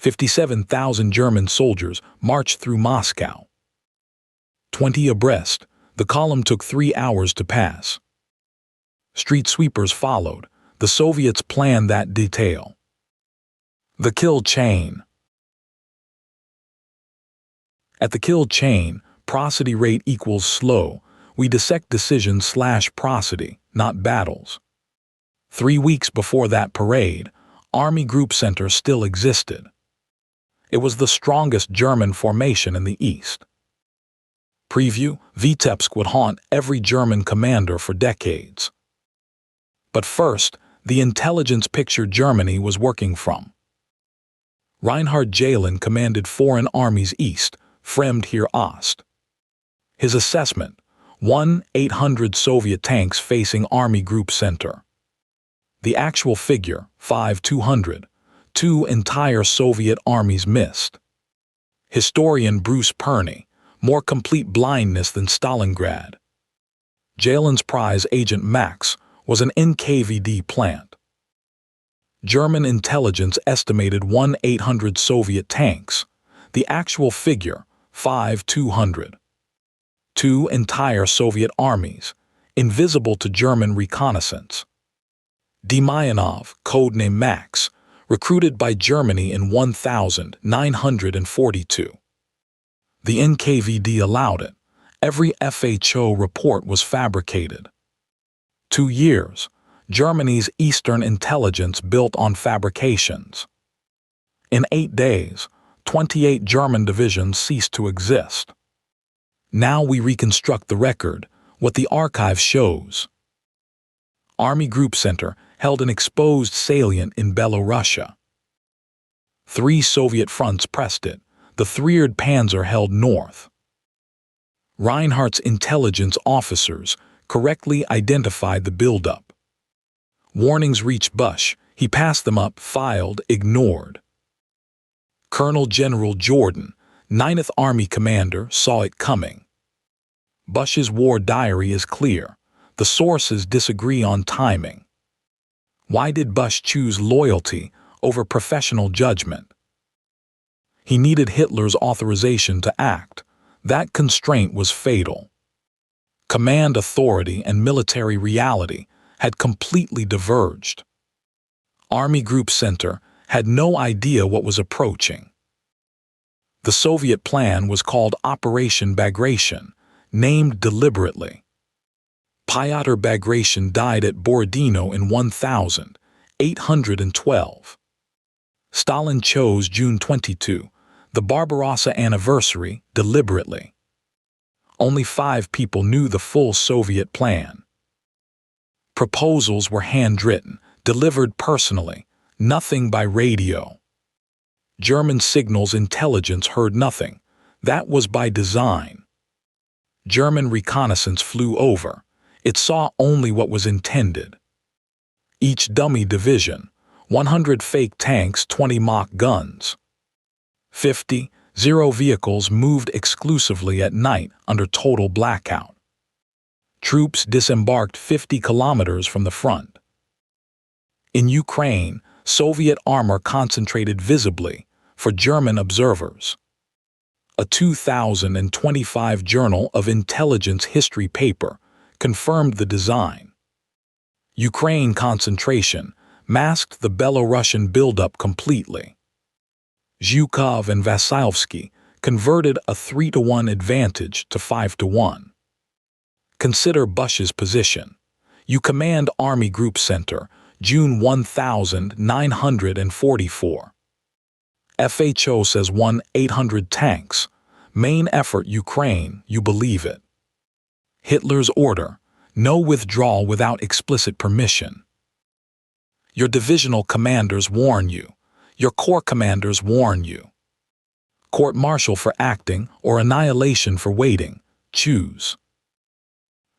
57,000 German soldiers marched through Moscow. 20 abreast, the column took 3 hours to pass. Street sweepers followed. The Soviets planned that detail. The kill chain. At the kill chain, prosody rate equals slow. We dissect decisions/prosody, not battles. 3 weeks before that parade, Army Group Center still existed. It was the strongest German formation in the East. Preview: Vitebsk would haunt every German commander for decades. But first, the intelligence picture Germany was working from. Reinhard Jalin commanded foreign armies east, Fremd hier Ost. His assessment: 1,800 Soviet tanks facing Army Group Center. The actual figure: 5,200. 2 entire Soviet armies missed. Historian Bruce Perney: more complete blindness than Stalingrad. Jalin's prize agent Max was an NKVD plant. German intelligence estimated 1,800 Soviet tanks. The actual figure: 5,200. 2 entire Soviet armies, invisible to German reconnaissance. Demyanov, codename Max, recruited by Germany in 1942. The NKVD allowed it. Every FHO report was fabricated. 2 years, Germany's Eastern intelligence built on fabrications. In 8 days, 28 German divisions ceased to exist. Now we reconstruct the record, what the archive shows. Army Group Center held an exposed salient in Belorussia. 3 Soviet fronts pressed it. The Third Panzer held north. Reinhardt's intelligence officers correctly identified the buildup. Warnings reached Bush. He passed them up, filed, ignored. Colonel General Jordan, 9th Army commander, saw it coming. Bush's war diary is clear. The sources disagree on timing. Why did Bush choose loyalty over professional judgment? He needed Hitler's authorization to act. That constraint was fatal. Command authority and military reality had completely diverged. Army Group Center had no idea what was approaching. The Soviet plan was called Operation Bagration, named deliberately. Pyotr Bagration died at Borodino in 1812. Stalin chose June 22, the Barbarossa anniversary, deliberately. Only 5 people knew the full Soviet plan. Proposals were handwritten, delivered personally, nothing by radio. German signals intelligence heard nothing. That was by design. German reconnaissance flew over. It saw only what was intended. Each dummy division, 100 fake tanks, 20 mock guns. 50, 0 vehicles moved exclusively at night under total blackout. Troops disembarked 50 kilometers from the front. In Ukraine, Soviet armor concentrated visibly for German observers. A 2025 Journal of Intelligence history paper confirmed the design. Ukraine concentration masked the Belarusian buildup completely. Zhukov and Vasilovsky converted a 3-to-1 advantage to 5-to-1. Consider Bush's position. You command Army Group Center, June 1944. FHO says 1,800 tanks. Main effort Ukraine, you believe it. Hitler's order: no withdrawal without explicit permission. Your divisional commanders warn you. Your corps commanders warn you. Court-martial for acting or annihilation for waiting. Choose.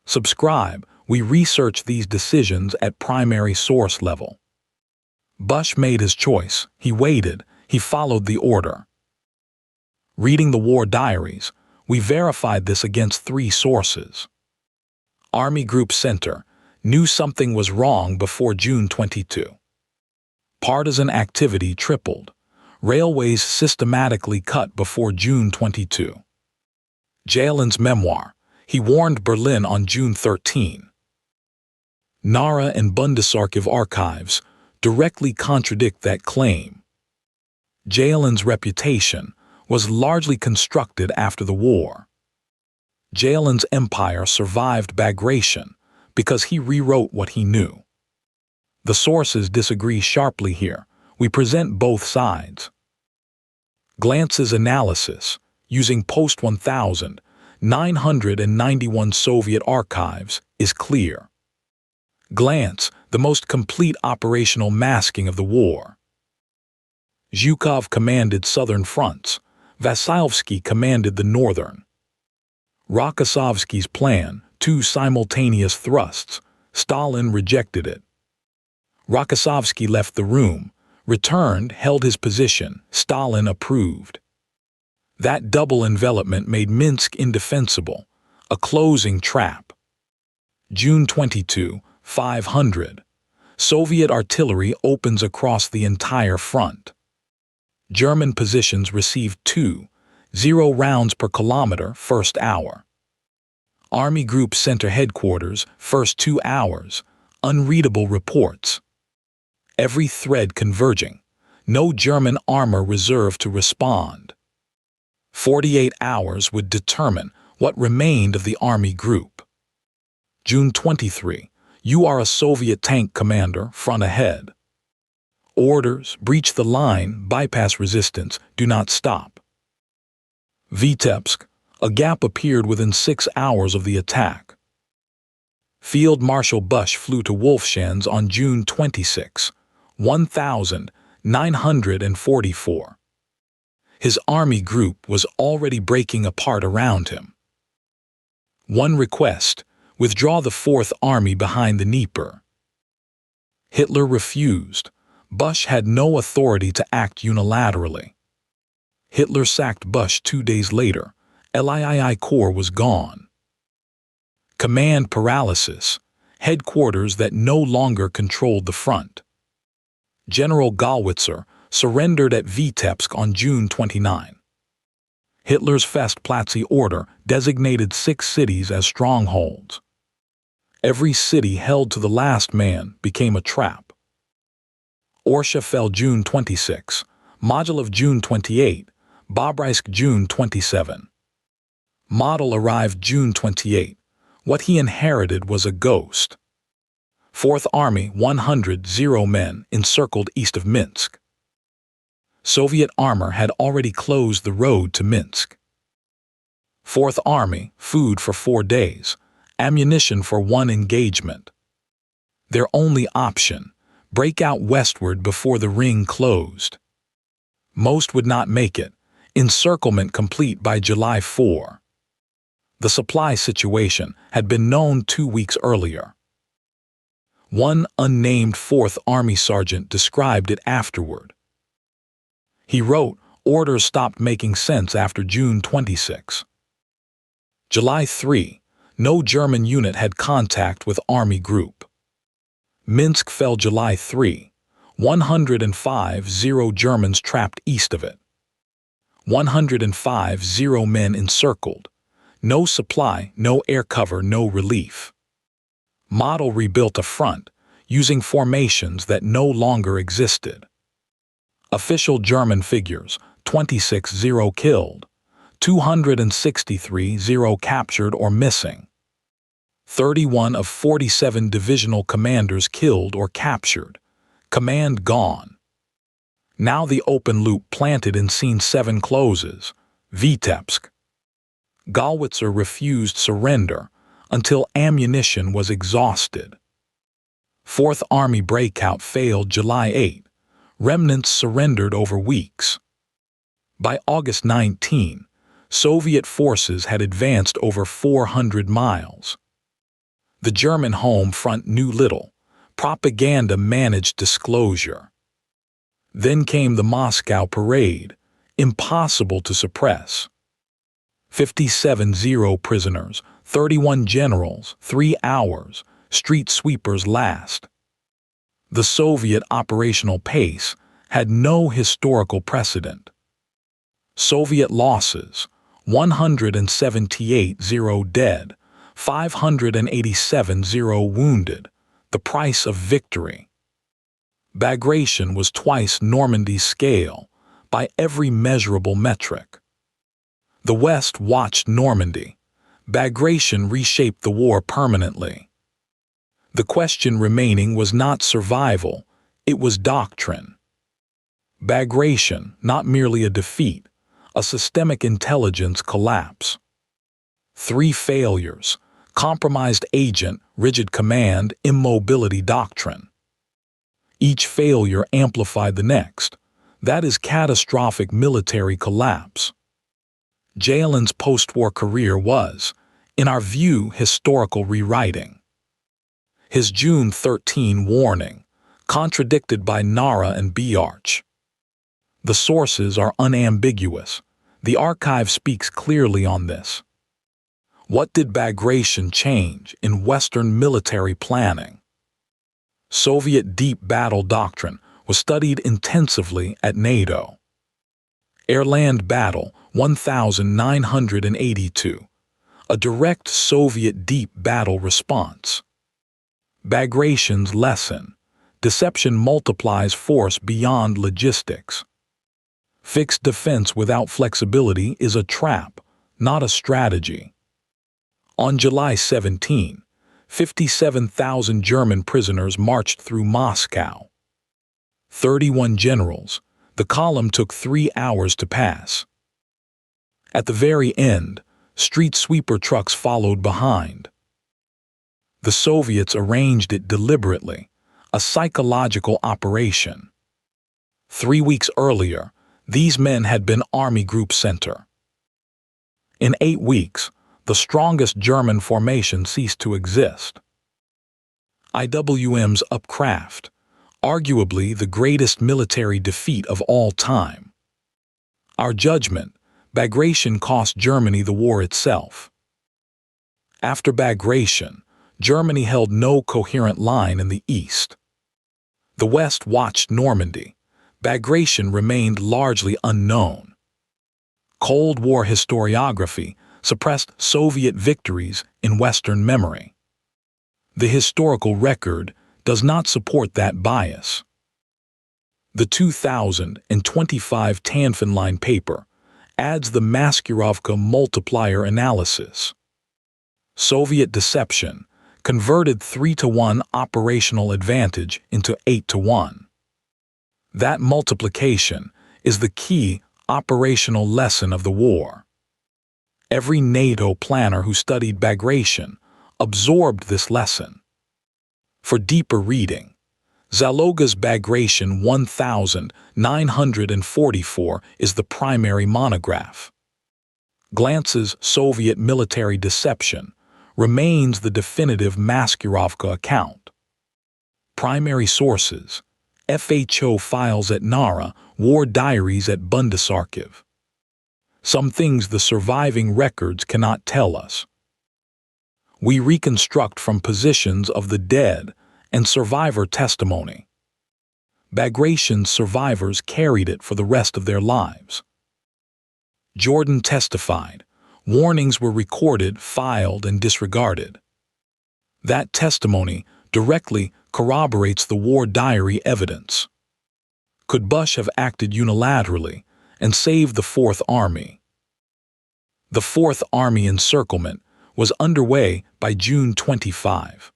Subscribe. We research these decisions at primary source level. Bush made his choice. He waited. He followed the order. Reading the war diaries, we verified this against 3 sources. Army Group Center knew something was wrong before June 22. Partisan activity tripled. Railways systematically cut before June 22. Jalin's memoir, he warned Berlin on June 13. Nara and Bundesarchiv archives directly contradict that claim. Jalin's reputation was largely constructed after the war. Jalin's empire survived Bagration because he rewrote what he knew. The sources disagree sharply here. We present both sides. Glantz's analysis, using post-1991 Soviet archives, is clear. Glantz, the most complete operational masking of the war. Zhukov commanded southern fronts. Vasilovsky commanded the northern. Rokossovsky's plan, 2 simultaneous thrusts. Stalin rejected it. Rokossovsky left the room, returned, held his position. Stalin approved. That double envelopment made Minsk indefensible, a closing trap. June 22, 500. Soviet artillery opens across the entire front. German positions received 2.0 rounds per kilometer first hour. Army Group Center Headquarters, first 2 hours, unreadable reports. Every thread converging, no German armor reserved to respond. 48 hours would determine what remained of the Army Group. June 23, you are a Soviet tank commander, front ahead. Orders, breach the line, bypass resistance, do not stop. Vitebsk, a gap appeared within 6 hours of the attack. Field Marshal Busch flew to Wolfschanz on June 26, 1944. His army group was already breaking apart around him. One request: withdraw the Fourth Army behind the Dnieper. Hitler refused. Busch had no authority to act unilaterally. Hitler sacked Busch 2 days later. LII Corps was gone. Command paralysis, headquarters that no longer controlled the front. General Gallwitzer surrendered at Vitebsk on June 29. Hitler's Festplatz order designated 6 cities as strongholds. Every city held to the last man became a trap. Orsha fell June 26, Mogilov June 28, Babryansk June 27. Model arrived June 28. What he inherited was a ghost. Fourth Army, 100 men, encircled east of Minsk. Soviet armor had already closed the road to Minsk. Fourth Army, food for 4 days, ammunition for 1 engagement. Their only option: break out westward before the ring closed. Most would not make it. Encirclement complete by July 4. The supply situation had been known 2 weeks earlier. One unnamed Fourth Army sergeant described it afterward. He wrote, orders stopped making sense after June 26. July 3, no German unit had contact with Army Group. Minsk fell July 3, 105 Germans trapped east of it. 105 men encircled. No supply, no air cover, no relief. Model rebuilt a front, using formations that no longer existed. Official German figures: 26 killed, 263 captured or missing. 31 of 47 divisional commanders killed or captured. Command gone. Now the open loop planted in Scene 7 closes. Vitebsk. Gallwitzer refused surrender until ammunition was exhausted. Fourth Army breakout failed July 8. Remnants surrendered over weeks. By August 19, Soviet forces had advanced over 400 miles. The German home front knew little. Propaganda managed disclosure. Then came the Moscow parade, impossible to suppress. 57 prisoners, 31 generals, 3 hours, street sweepers last. The Soviet operational pace had no historical precedent. Soviet losses: 178 dead, 587 wounded, the price of victory. Bagration was twice Normandy's scale, by every measurable metric. The West watched Normandy. Bagration reshaped the war permanently. The question remaining was not survival, it was doctrine. Bagration, not merely a defeat, a systemic intelligence collapse. 3 failures: compromised agent, rigid command, immobility doctrine. Each failure amplified the next. That is catastrophic military collapse. Jalin's post-war career was, in our view, historical rewriting. His June 13 warning, contradicted by Nara and Biarch. The sources are unambiguous. The archive speaks clearly on this. What did Bagration change in Western military planning? Soviet deep battle doctrine was studied intensively at NATO. Air-land battle 1982, a direct Soviet deep battle response. Bagration's lesson: deception multiplies force beyond logistics. Fixed defense without flexibility is a trap, not a strategy. On July 17, 57,000 German prisoners marched through Moscow. 31 generals. The column took 3 hours to pass. At the very end, street sweeper trucks followed behind. The Soviets arranged it deliberately, a psychological operation. 3 weeks earlier, these men had been Army Group Center. In 8 weeks, the strongest German formation ceased to exist. IWM's upcraft, arguably the greatest military defeat of all time. Our judgment: Bagration cost Germany the war itself. After Bagration, Germany held no coherent line in the East. The West watched Normandy. Bagration remained largely unknown. Cold War historiography suppressed Soviet victories in Western memory. The historical record does not support that bias. The 2025 Tanfinline paper adds the Maskirovka multiplier analysis. Soviet deception converted 3-to-1 operational advantage into 8-to-1. That multiplication is the key operational lesson of the war. Every NATO planner who studied Bagration absorbed this lesson. For deeper reading, Zaloga's Bagration 1944 is the primary monograph. Glantz's Soviet military deception remains the definitive Maskirovka account. Primary sources: FHO files at Nara, war diaries at Bundesarchiv. Some things the surviving records cannot tell us. We reconstruct from positions of the dead and survivor testimony. Bagration's survivors carried it for the rest of their lives. Jordan testified. Warnings were recorded, filed, and disregarded. That testimony directly corroborates the war diary evidence. Could Bush have acted unilaterally and saved the Fourth Army? The Fourth Army encirclement was underway by June 25.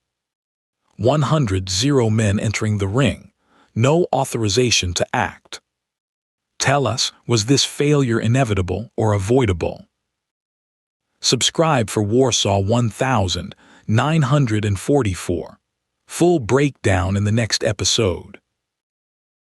100 men entering the ring, no authorization to act. Tell us, was this failure inevitable or avoidable? Subscribe for Warsaw 1944. Full breakdown in the next episode.